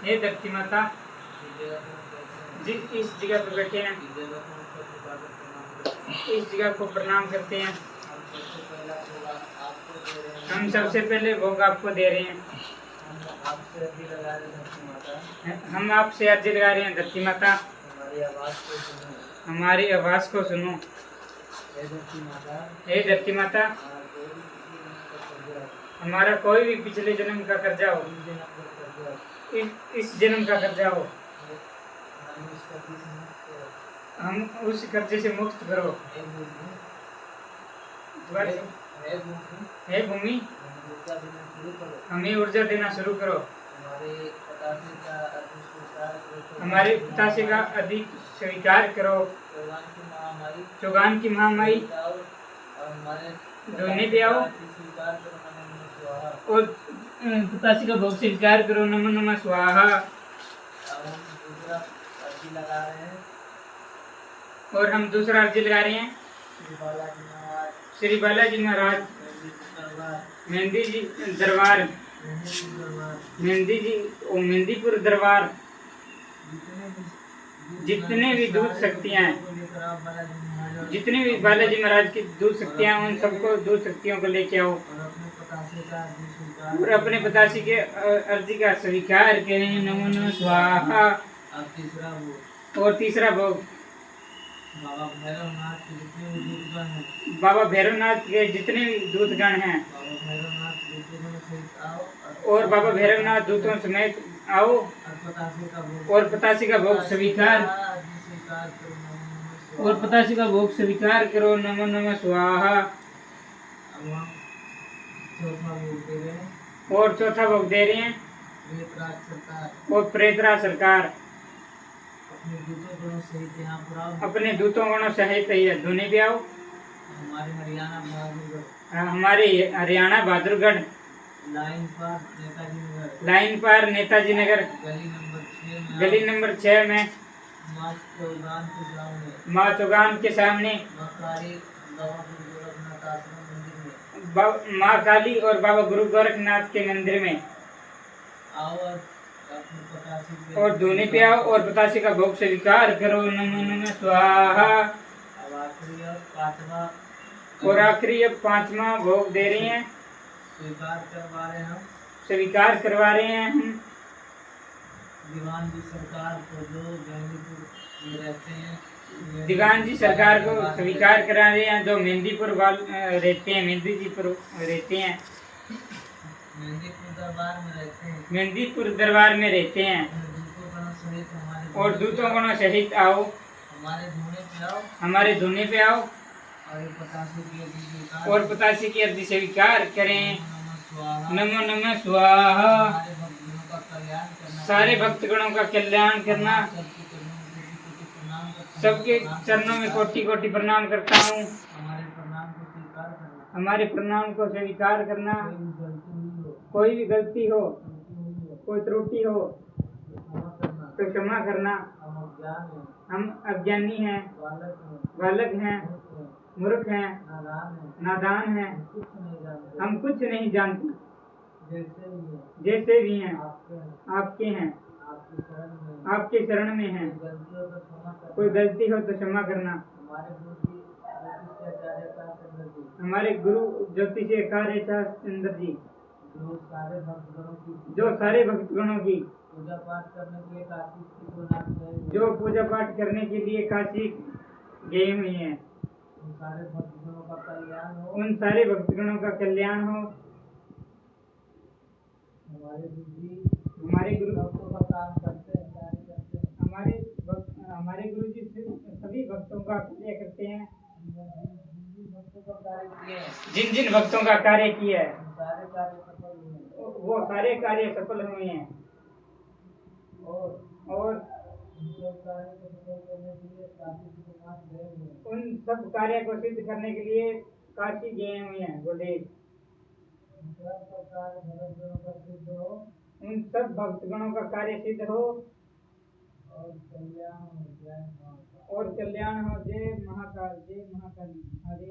हे धरती माता, जिस इस जगह पर बैठे हैं इस जगह को प्रणाम करते हैं। हम सबसे पहले भोग आपको दे रहे हैं। हम आपसे अर्जी लगा रहे हैं धरती माता, हमारी आवाज को सुनो। हे धरती माता, हमारा कोई भी पिछले जन्म का कर्जा हो, इस जन्म का कर्जा हो, हम उस कर्जे से मुक्त करो। हे भूमि, हमें ऊर्जा देना शुरू करो। हमारे पिताश्री का अधिक स्वीकार करो। चौगान की महामारी धोने पे आओ और पिताश्री का भोग स्वीकार करो। नमो नमः स्वाहा। और हम दूसरा अर्जी लगा रहे हैं। श्री बालाजी महाराज मेहंदी जी दरबार, मेहंदीपुर दरबार, जितने भी दूध शक्तियाँ हैं, जितने भी बालाजी महाराज की दूध शक्तियाँ, उन सबको दूध शक्तियों को लेके आओ और अपने पिताश्री के अर्जी का स्वीकार करें। नमो नमः स्वाहा। और तीसरा भोग बाबा भैरवनाथ के जितने भी दूतगण हैं और बाबा भैरवनाथ दूतों समेत आओ और पिताश्री का भोग स्वीकार करो। नमो नमः स्वाहा। और चौथा भोग दे रहे हैं और प्रेतराज सरकार अपने दूतों गणों सहित धुने भी आओ। हमारे हरियाणा बहादुरगढ़ लाइन पर नेताजी नगर गली नंबर 6 में माँ चौगान के सामने माँ काली और बाबा गुरु गोरखनाथ के मंदिर में और धोने पे आओ और पिताश्री का भोग स्वीकार करो। नमो नमः स्वाहा। और आखिरी अब 5वां भोग दे रहे हैं, स्वीकार करवा रहे हैं हम दीवान जी सरकार को, जो मेहंदीपुर में रहते हैं, दीवान जी सरकार को स्वीकार करा रहे हैं, जो मेहंदीपुर रहते हैं, मेहंदीपुर रहते हैं, मेहंदीपुर दरबार में रहते हैं। और दूतों गणों सहित आओ, हमारे धुने पे आओ और पिताश्री की अर्जी स्वीकार करें। नमो नमः स्वाहा। सारे भक्तगणों का कल्याण करना। सबके चरणों में कोटि कोटि प्रणाम करता हूँ। हमारे प्रणाम को स्वीकार करना। कोई भी गलती हो, कोई त्रुटि हो तो क्षमा करना। हम अज्ञानी हैं, बालक हैं, मूर्ख हैं, नादान हैं, हम कुछ नहीं जानते, जैसे भी हैं आपके हैं, आपके शरण में हैं। कोई गलती हो तो क्षमा करना। हमारे गुरु ज्योतिषी कार्य चंद्र जी, जो सारे भक्तगणों की पूजा पाठ करने के लिए काशी गए हुए हैं, उन सारे भक्तगणों का कल्याण हो। हमारे गुरु भक्तों का काम करते हैं, हमारे गुरु जी सभी भक्तों का कार्य करते हैं। जिन जिन भक्तों का कार्य किया है वो सारे कार्य सफल हुए हैं। और उन सब कार्य को सिद्ध करने के लिए काशी गए हुए हैं। बोले उन सब भक्तगणों का कार्य सिद्ध हो और कल्याण हो। जय महाकाल, जय महाकाली। हरे